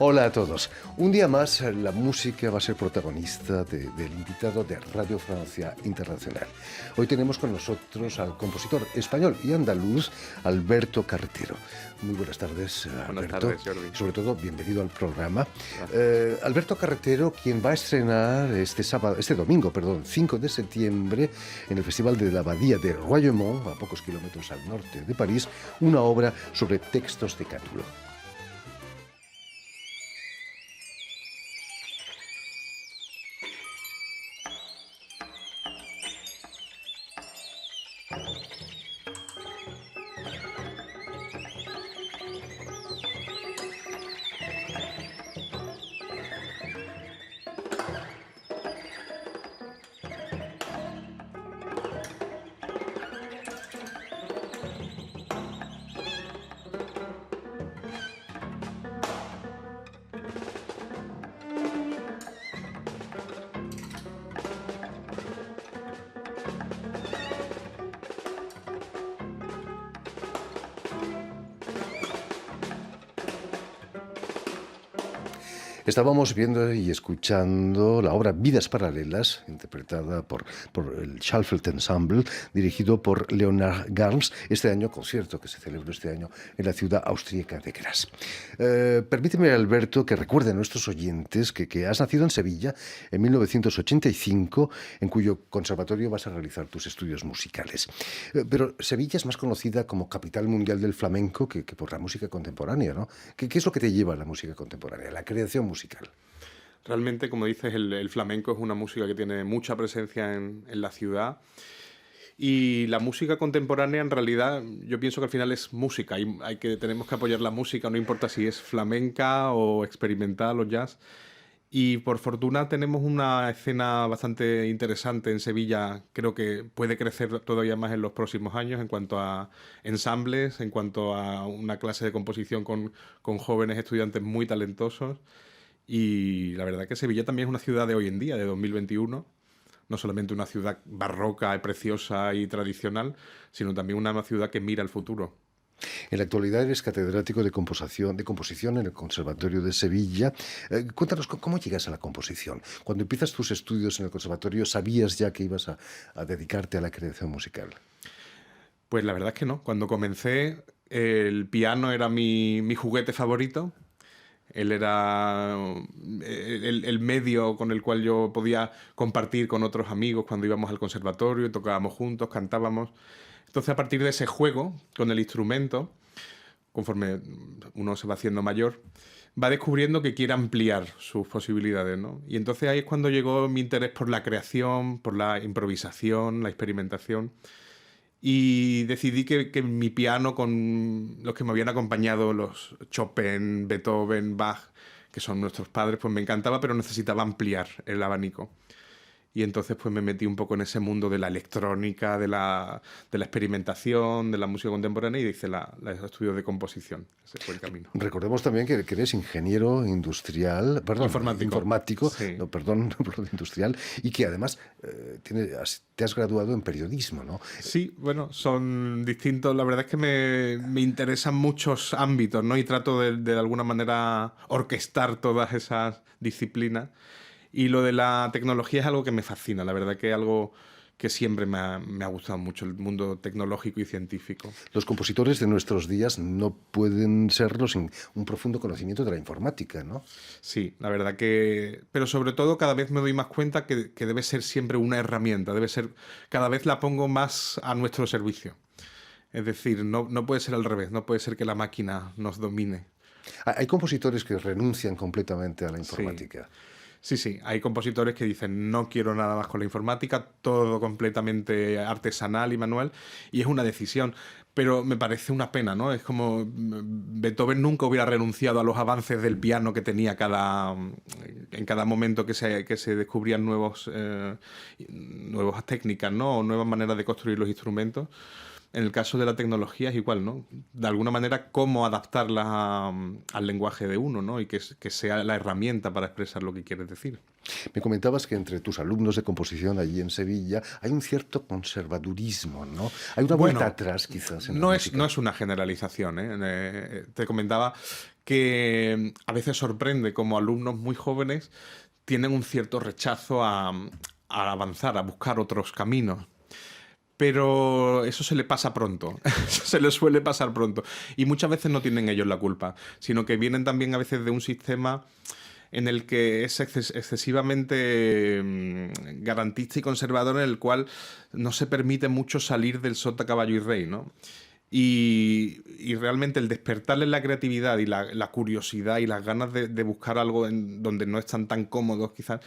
Hola a todos. Un día más la música va a ser protagonista del invitado de Radio Francia Internacional. Hoy tenemos con nosotros al compositor español y andaluz Alberto Carretero. Muy buenas tardes, Alberto. Buenas tardes, Jordi. Y sobre todo, bienvenido al programa. Alberto Carretero, quien va a estrenar este domingo, 5 de septiembre, en el Festival de la Abadía de Royaumont, a pocos kilómetros al norte de París, una obra sobre textos de Cátulo. Estábamos viendo y escuchando la obra Vidas Paralelas, interpretada por el Schalfeld Ensemble, dirigido por Leonard Garms, concierto que se celebró este año en la ciudad austríaca de Graz. Permíteme, Alberto, que recuerde a nuestros oyentes que has nacido en Sevilla en 1985, en cuyo conservatorio vas a realizar tus estudios musicales. Pero Sevilla es más conocida como capital mundial del flamenco que por la música contemporánea, ¿no? ¿Qué es lo que te lleva a la música contemporánea, la creación musical? Realmente, como dices, el flamenco es una música que tiene mucha presencia en la ciudad. Y la música contemporánea, en realidad, yo pienso que al final es música. Tenemos que apoyar la música, no importa si es flamenca o experimental o jazz. Y por fortuna tenemos una escena bastante interesante en Sevilla. Creo que puede crecer todavía más en los próximos años en cuanto a ensambles, en cuanto a una clase de composición con jóvenes estudiantes muy talentosos. Y la verdad que Sevilla también es una ciudad de hoy en día, de 2021. No solamente una ciudad barroca, preciosa y tradicional, sino también una ciudad que mira al futuro. En la actualidad eres catedrático de composición en el Conservatorio de Sevilla. Cuéntanos, ¿cómo llegas a la composición? Cuando empiezas tus estudios en el conservatorio, ¿sabías ya que ibas a dedicarte a la creación musical? Pues la verdad es que no. Cuando comencé, el piano era mi juguete favorito. Él era el medio con el cual yo podía compartir con otros amigos cuando íbamos al conservatorio, tocábamos juntos, cantábamos. Entonces, a partir de ese juego con el instrumento, conforme uno se va haciendo mayor, va descubriendo que quiere ampliar sus posibilidades, ¿no? Y entonces ahí es cuando llegó mi interés por la creación, por la improvisación, la experimentación. Y decidí que mi piano, con los que me habían acompañado, los Chopin, Beethoven, Bach, que son nuestros padres, pues me encantaba, pero necesitaba ampliar el abanico. Y entonces pues me metí un poco en ese mundo de la electrónica, de la experimentación, de la música contemporánea y hice los estudios de composición. Ese fue el camino. Recordemos también que eres ingeniero industrial, informático, sí. Industrial, y que además te has graduado en periodismo, ¿no? Sí, bueno, son distintos. La verdad es que me interesan muchos ámbitos, ¿no? Y trato de alguna manera orquestar todas esas disciplinas. Y lo de la tecnología es algo que me fascina, la verdad que es algo que siempre me ha gustado mucho, el mundo tecnológico y científico. Los compositores de nuestros días no pueden serlo sin un profundo conocimiento de la informática, ¿no? Sí, la verdad que... Pero sobre todo cada vez me doy más cuenta que debe ser siempre una herramienta, cada vez la pongo más a nuestro servicio. Es decir, no puede ser al revés, no puede ser que la máquina nos domine. Hay compositores que renuncian completamente a la informática. Sí, hay compositores que dicen no quiero nada más con la informática, todo completamente artesanal y manual, y es una decisión, pero me parece una pena, ¿no? Es como Beethoven nunca hubiera renunciado a los avances del piano que tenía en cada momento que se descubrían nuevas técnicas, ¿no? O nuevas maneras de construir los instrumentos. En el caso de la tecnología es igual, ¿no? De alguna manera, cómo adaptarla al lenguaje de uno, ¿no? Y que sea la herramienta para expresar lo que quieres decir. Me comentabas que entre tus alumnos de composición allí en Sevilla hay un cierto conservadurismo, ¿no? Hay una vuelta atrás, quizás. No es una generalización, ¿eh? Te comentaba que a veces sorprende como alumnos muy jóvenes tienen un cierto rechazo a avanzar, a buscar otros caminos. Pero eso se le pasa pronto, eso se le suele pasar pronto. Y muchas veces no tienen ellos la culpa, sino que vienen también a veces de un sistema en el que es excesivamente garantista y conservador, en el cual no se permite mucho salir del sota, caballo y rey, ¿no? Y realmente el despertarles la creatividad y la curiosidad y las ganas de buscar algo en donde no están tan cómodos, quizás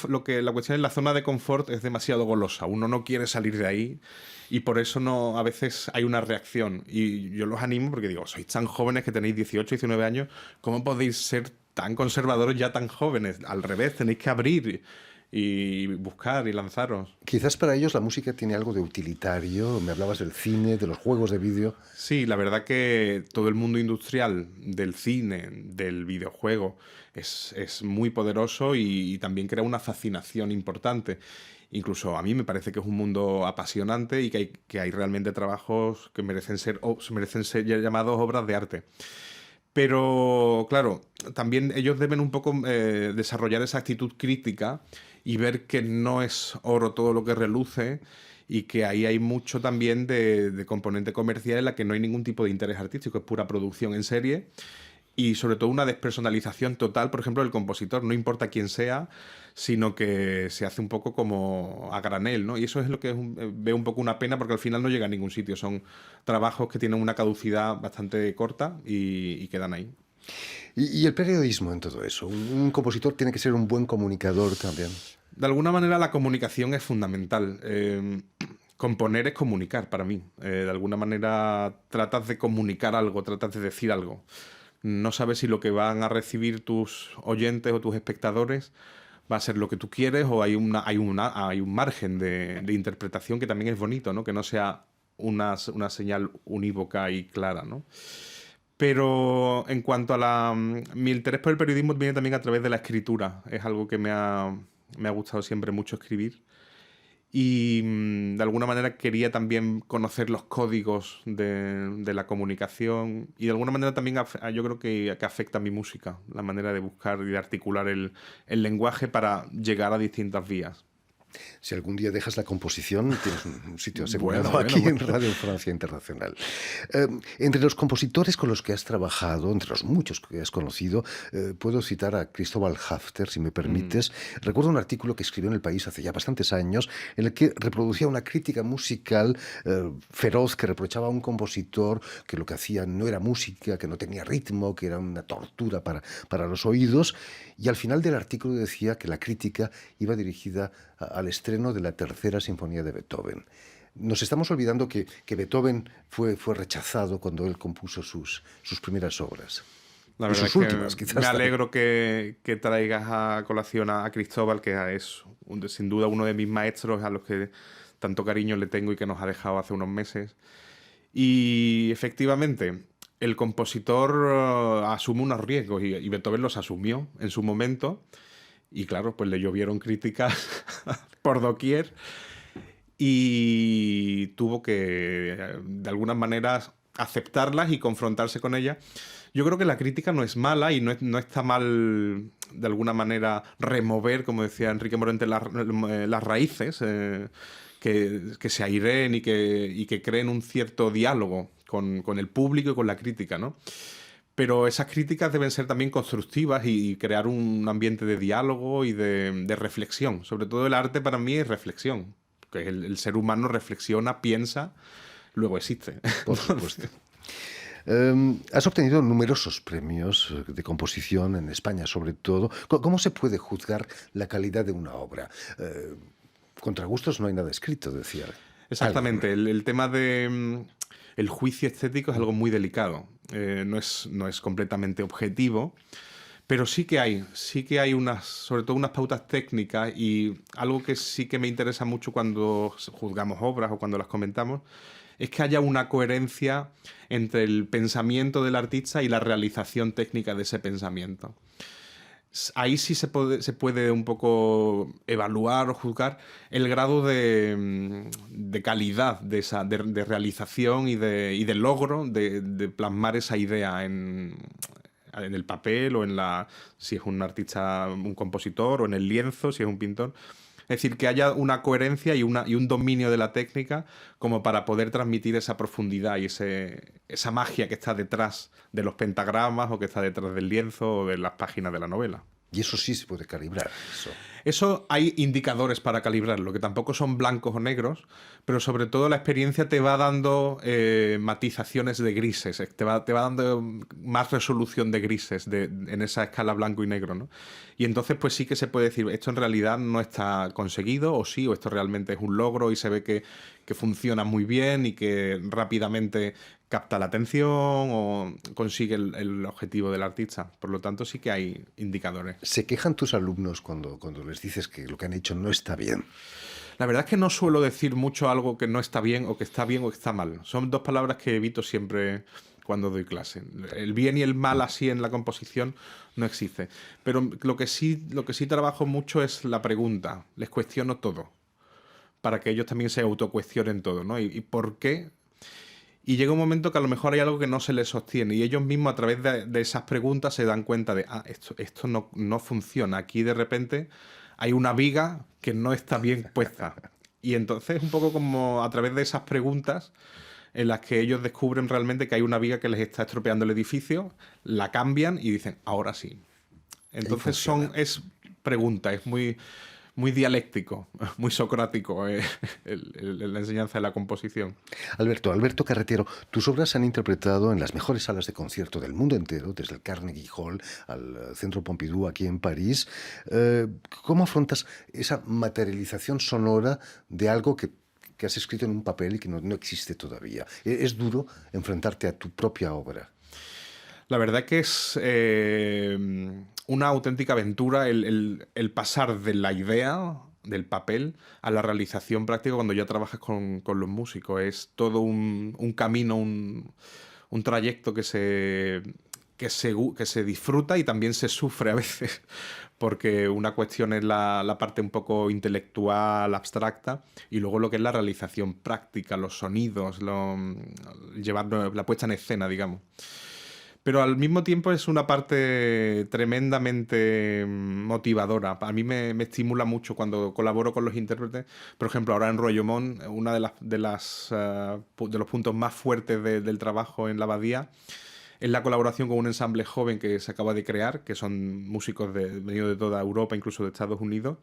lo que la cuestión es la zona de confort es demasiado golosa. Uno no quiere salir de ahí y por eso no, a veces hay una reacción. Y yo los animo porque digo, sois tan jóvenes que tenéis 18, 19 años, ¿cómo podéis ser tan conservadores ya tan jóvenes? Al revés, tenéis que abrir y buscar y lanzaros. Quizás para ellos la música tiene algo de utilitario. Me hablabas del cine, de los juegos de vídeo. Sí, la verdad que todo el mundo industrial del cine, del videojuego, es muy poderoso y también crea una fascinación importante. Incluso a mí me parece que es un mundo apasionante y que hay realmente trabajos que merecen ser llamados obras de arte. Pero claro, también ellos deben un poco desarrollar esa actitud crítica y ver que no es oro todo lo que reluce y que ahí hay mucho también de componente comercial en la que no hay ningún tipo de interés artístico, es pura producción en serie y sobre todo una despersonalización total, por ejemplo, del compositor, no importa quién sea, sino que se hace un poco como a granel, ¿no? Y eso es lo que veo un poco una pena porque al final no llega a ningún sitio, son trabajos que tienen una caducidad bastante corta y quedan ahí. Y el periodismo en todo eso. Un compositor tiene que ser un buen comunicador también. De alguna manera la comunicación es fundamental. Componer es comunicar para mí. De alguna manera tratas de comunicar algo, tratas de decir algo. No sabes si lo que van a recibir tus oyentes o tus espectadores va a ser lo que tú quieres o hay un margen de interpretación que también es bonito, ¿no? Que no sea una señal unívoca y clara, ¿no? Pero en cuanto a mi interés por el periodismo viene también a través de la escritura. Es algo que me ha gustado siempre mucho escribir. Y de alguna manera quería también conocer los códigos de la comunicación. Y de alguna manera también yo creo que afecta a mi música, la manera de buscar y de articular el lenguaje para llegar a distintas vías. Si algún día dejas la composición, tienes un sitio asegurado Bueno, aquí bueno. en Radio Francia Internacional. Entre los compositores con los que has trabajado, entre los muchos que has conocido, puedo citar a Cristóbal Hafter, si me permites. Recuerdo un artículo que escribió en El País hace ya bastantes años, en el que reproducía una crítica musical feroz que reprochaba a un compositor que lo que hacía no era música, que no tenía ritmo, que era una tortura para los oídos. Y al final del artículo decía que la crítica iba dirigida al estreno de la tercera sinfonía de Beethoven. Nos estamos olvidando que Beethoven fue rechazado cuando él compuso sus primeras obras. La Y verdad sus es que últimas, quizás. me También. alegro que traigas a colación a Cristóbal, que es sin duda uno de mis maestros a los que tanto cariño le tengo y que nos ha dejado hace unos meses. Y efectivamente, el compositor asume unos riesgos y Beethoven los asumió en su momento. Y claro, pues le llovieron críticas por doquier y tuvo que, de algunas maneras, aceptarlas y confrontarse con ellas. Yo creo que la crítica no es mala y no está mal, de alguna manera, remover, como decía Enrique Morente, las raíces, que se aireen y que creen un cierto diálogo con el público y con la crítica, ¿no? Pero esas críticas deben ser también constructivas y crear un ambiente de diálogo y de reflexión. Sobre todo el arte para mí es reflexión. Que el ser humano reflexiona, piensa, luego existe. Por supuesto. Has obtenido numerosos premios de composición en España, sobre todo. ¿Cómo se puede juzgar la calidad de una obra? Contra gustos no hay nada escrito, decía. Exactamente. El tema de el juicio estético es algo muy delicado. No es completamente objetivo, pero sí que hay sobre todo unas pautas técnicas y algo que sí que me interesa mucho cuando juzgamos obras o cuando las comentamos, es que haya una coherencia entre el pensamiento del artista y la realización técnica de ese pensamiento. Ahí sí se puede un poco evaluar o juzgar el grado de calidad de realización y de logro de plasmar esa idea en el papel o si es un artista, un compositor, o en el lienzo, si es un pintor. Es decir, que haya una coherencia y un dominio de la técnica como para poder transmitir esa profundidad y esa magia que está detrás de los pentagramas o que está detrás del lienzo o de las páginas de la novela. Y eso sí se puede calibrar. Eso hay indicadores para calibrarlo, que tampoco son blancos o negros, pero sobre todo la experiencia te va dando matizaciones de grises, te va dando más resolución de grises en esa escala blanco y negro, ¿no? Y entonces pues sí que se puede decir, esto en realidad no está conseguido, o sí, o esto realmente es un logro y se ve que funciona muy bien y que rápidamente capta la atención o consigue el objetivo del artista. Por lo tanto, sí que hay indicadores. ¿Se quejan tus alumnos cuando les dices que lo que han hecho no está bien? La verdad es que no suelo decir mucho algo que no está bien o que está bien o que está mal. Son dos palabras que evito siempre cuando doy clase. El bien y el mal así en la composición no existe. Pero lo que sí trabajo mucho es la pregunta. Les cuestiono todo. Para que ellos también se autocuestionen todo, ¿no? ¿Y por qué? Y llega un momento que a lo mejor hay algo que no se les sostiene y ellos mismos a través de esas preguntas se dan cuenta de, esto no funciona. Aquí de repente hay una viga que no está bien puesta. Y entonces un poco como a través de esas preguntas en las que ellos descubren realmente que hay una viga que les está estropeando el edificio, la cambian y dicen, ahora sí. Entonces es pregunta, es muy dialéctico, muy socrático la enseñanza de la composición. Alberto Carretero, tus obras se han interpretado en las mejores salas de concierto del mundo entero, desde el Carnegie Hall al Centro Pompidou aquí en París. ¿Cómo afrontas esa materialización sonora de algo que has escrito en un papel y que no existe todavía? ¿Es duro enfrentarte a tu propia obra? La verdad que es una auténtica aventura el pasar de la idea del papel a la realización práctica cuando ya trabajas con los músicos. Es todo un camino, un trayecto que se disfruta y también se sufre a veces, porque una cuestión es la parte un poco intelectual, abstracta, y luego lo que es la realización práctica, los sonidos, llevar la puesta en escena, digamos. Pero al mismo tiempo es una parte tremendamente motivadora. A mí me estimula mucho cuando colaboro con los intérpretes. Por ejemplo, ahora en Royomont, uno de los puntos más fuertes del trabajo en la Abadía es la colaboración con un ensamble joven que se acaba de crear, que son músicos venidos de toda Europa, incluso de Estados Unidos,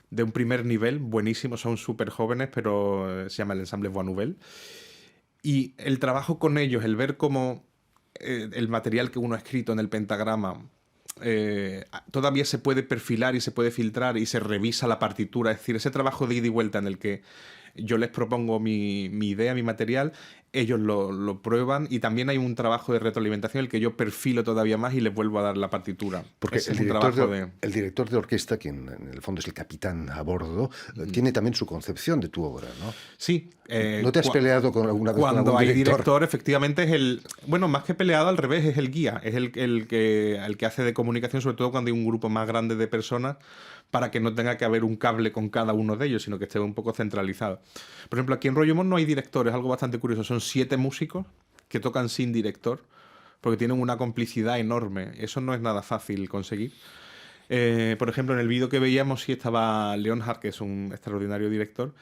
de un primer nivel, buenísimo, son súper jóvenes, pero se llama el ensamble Voix Nouvelle. Y el trabajo con ellos, el ver cómo el material que uno ha escrito en el pentagrama todavía se puede perfilar y se puede filtrar y se revisa la partitura, es decir, ese trabajo de ida y vuelta en el que yo les propongo mi idea, mi material, ellos lo prueban y también hay un trabajo de retroalimentación en el que yo perfilo todavía más y les vuelvo a dar la partitura. Porque el director de orquesta, quien en el fondo es el capitán a bordo, tiene también su concepción de tu obra, ¿no? Sí. ¿No te has peleado con alguna vez cuando con algún hay director? Efectivamente es el... Bueno, más que peleado, al revés, es el guía. Es el que hace de comunicación, sobre todo cuando hay un grupo más grande de personas, para que no tenga que haber un cable con cada uno de ellos, sino que esté un poco centralizado. Por ejemplo, aquí en Royomont no hay director, es algo bastante curioso. Son 7 músicos que tocan sin director, porque tienen una complicidad enorme. Eso no es nada fácil conseguir. Por ejemplo, en el vídeo que veíamos sí estaba Leonhard, que es un extraordinario director,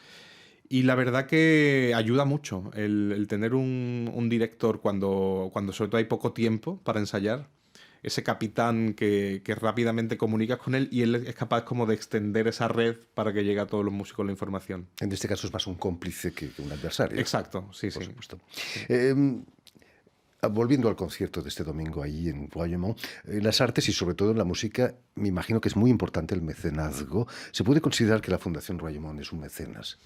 y la verdad que ayuda mucho el tener un director cuando sobre todo hay poco tiempo para ensayar. Ese capitán que rápidamente comunicas con él y él es capaz como de extender esa red para que llegue a todos los músicos la información. En este caso es más un cómplice que un adversario. Exacto, sí, por sí. Supuesto. Volviendo al concierto de este domingo ahí en Royomont, en las artes y sobre todo en la música, me imagino que es muy importante el mecenazgo. ¿Se puede considerar que la Fundación Royomont es un mecenas?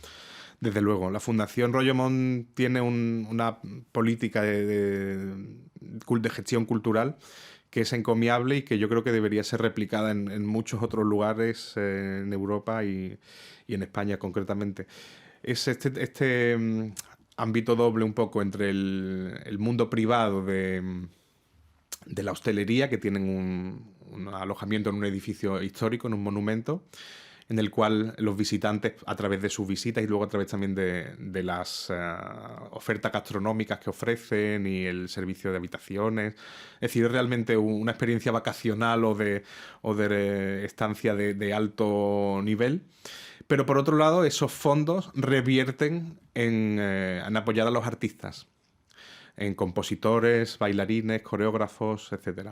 Desde luego, la Fundación Royomont tiene una política de gestión cultural que es encomiable y que yo creo que debería ser replicada en muchos otros lugares en Europa y en España concretamente. Es este ámbito doble un poco entre el mundo privado de la hostelería, que tienen un alojamiento en un edificio histórico, en un monumento, en el cual los visitantes, a través de sus visitas y luego a través también de las ofertas gastronómicas que ofrecen y el servicio de habitaciones, es decir, es realmente una experiencia vacacional o de estancia de alto nivel. Pero por otro lado, esos fondos revierten en apoyar a los artistas, en compositores, bailarines, coreógrafos, etc.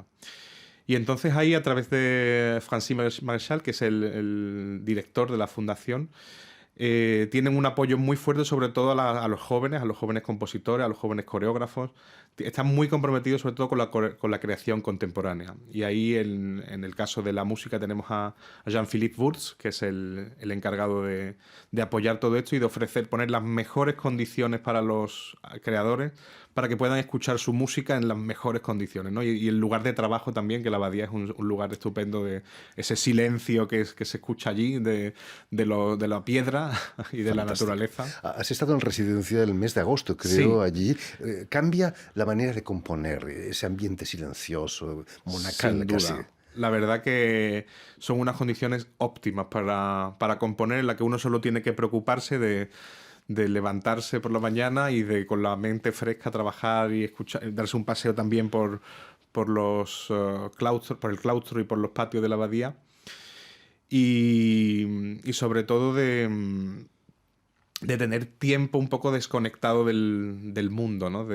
Y entonces ahí, a través de Francis Marchal, que es el director de la fundación, tienen un apoyo muy fuerte, sobre todo a los jóvenes compositores, a los jóvenes coreógrafos. Están muy comprometidos sobre todo con la creación contemporánea. Y ahí, en el caso de la música, tenemos a Jean-Philippe Wurtz, que es el encargado de apoyar todo esto y de poner las mejores condiciones para los creadores, para que puedan escuchar su música en las mejores condiciones, ¿no? Y el lugar de trabajo también, que la abadía es un lugar estupendo, de ese silencio que se escucha allí, de la piedra y de la naturaleza. Has estado en residencia el mes de agosto, creo, sí. Allí. ¿Cambia la manera de componer, ese ambiente silencioso, monacal? Sin duda. Casi? La verdad que son unas condiciones óptimas para componer, en la que uno solo tiene que preocuparse de levantarse por la mañana y de con la mente fresca trabajar y escuchar, darse un paseo también por los claustros, por el claustro y por los patios de la abadía, y sobre todo de tener tiempo un poco desconectado del mundo, ¿no?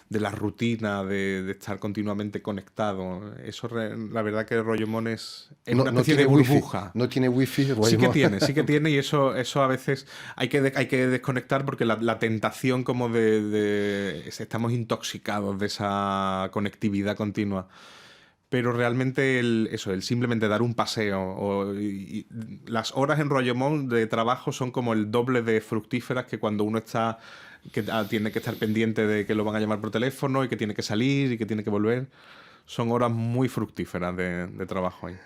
De la rutina, de estar continuamente conectado. Eso, la verdad que Royaumont es una especie de burbuja. ¿No tiene wifi? Sí que tiene, y eso a veces hay que desconectar, porque la tentación como estamos intoxicados de esa conectividad continua. Pero realmente el simplemente dar un paseo, las horas en Royaumont de trabajo son como el doble de fructíferas que cuando uno tiene que estar pendiente de que lo van a llamar por teléfono y que tiene que salir y que tiene que volver. Son horas muy fructíferas de trabajo ahí.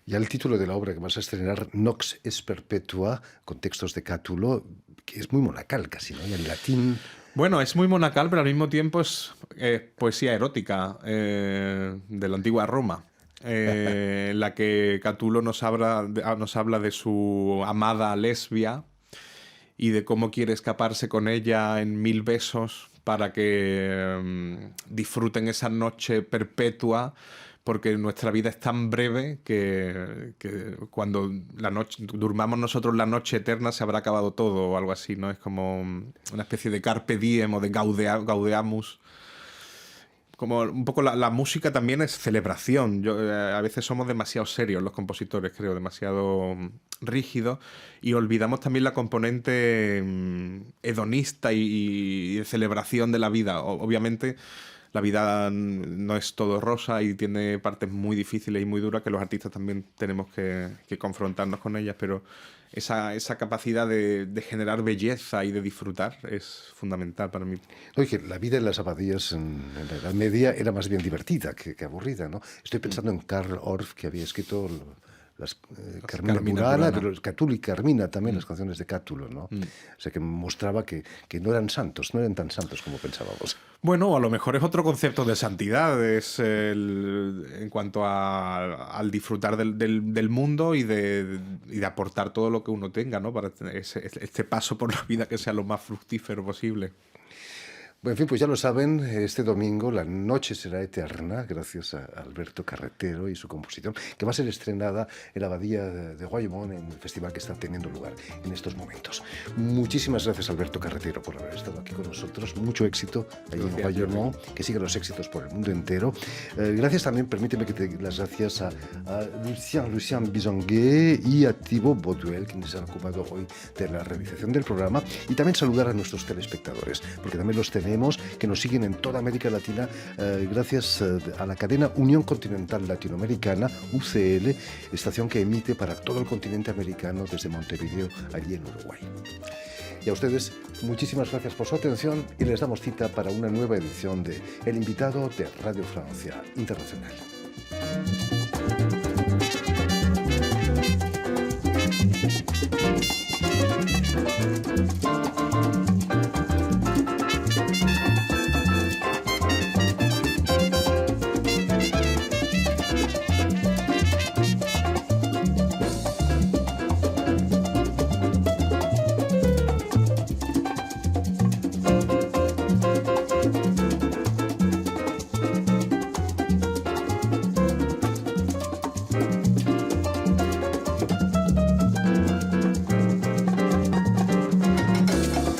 Ya el título de la obra que vas a estrenar, Nox es Perpetua, con textos de Cátulo, que es muy monacal casi, ¿no? Y en latín... Bueno, es muy monacal, pero al mismo tiempo es poesía erótica de la antigua Roma, en la que Cátulo nos habla de su amada lesbia y de cómo quiere escaparse con ella en 1000 besos para que disfruten esa noche perpetua, porque nuestra vida es tan breve que cuando durmamos nosotros la noche eterna se habrá acabado todo, o algo así, ¿no? Es como una especie de carpe diem o de gaudeamus. Como un poco la música también es celebración. A veces somos demasiado serios los compositores, creo, demasiado rígidos, y olvidamos también la componente hedonista y de celebración de la vida. Obviamente la vida no es todo rosa y tiene partes muy difíciles y muy duras que los artistas también tenemos que confrontarnos con ellas, pero esa capacidad de generar belleza y de disfrutar es fundamental para mí. Oye, la vida en las abadías en la Edad Media era más bien divertida que aburrida, ¿no? Estoy pensando en Karl Orff, que había escrito Carmina Burana, pero Cátulo y Carmina también, las canciones de Cátulo, ¿no? O sea, que mostraba que no eran santos, no eran tan santos como pensábamos. Bueno, a lo mejor es otro concepto de santidad, en cuanto al disfrutar del mundo y de aportar todo lo que uno tenga, ¿no? Para este paso por la vida que sea lo más fructífero posible. En fin, pues ya lo saben, este domingo la noche será eterna, gracias a Alberto Carretero y su composición, que va a ser estrenada en la abadía de Royaumont, en el festival que está teniendo lugar en estos momentos. Muchísimas gracias, Alberto Carretero, por haber estado aquí con nosotros. Mucho éxito allí en Royaumont, que sigan los éxitos por el mundo entero. Gracias también, permíteme que te dé las gracias a Lucien Bisonguet y a Thibaut Bauduel, quienes han ocupado hoy de la realización del programa, y también saludar a nuestros telespectadores, porque también los tenemos, que nos siguen en toda América Latina, gracias a la cadena Unión Continental Latinoamericana, UCL, estación que emite para todo el continente americano desde Montevideo, allí en Uruguay. Y a ustedes, muchísimas gracias por su atención, y les damos cita para una nueva edición de El Invitado de Radio Francia Internacional.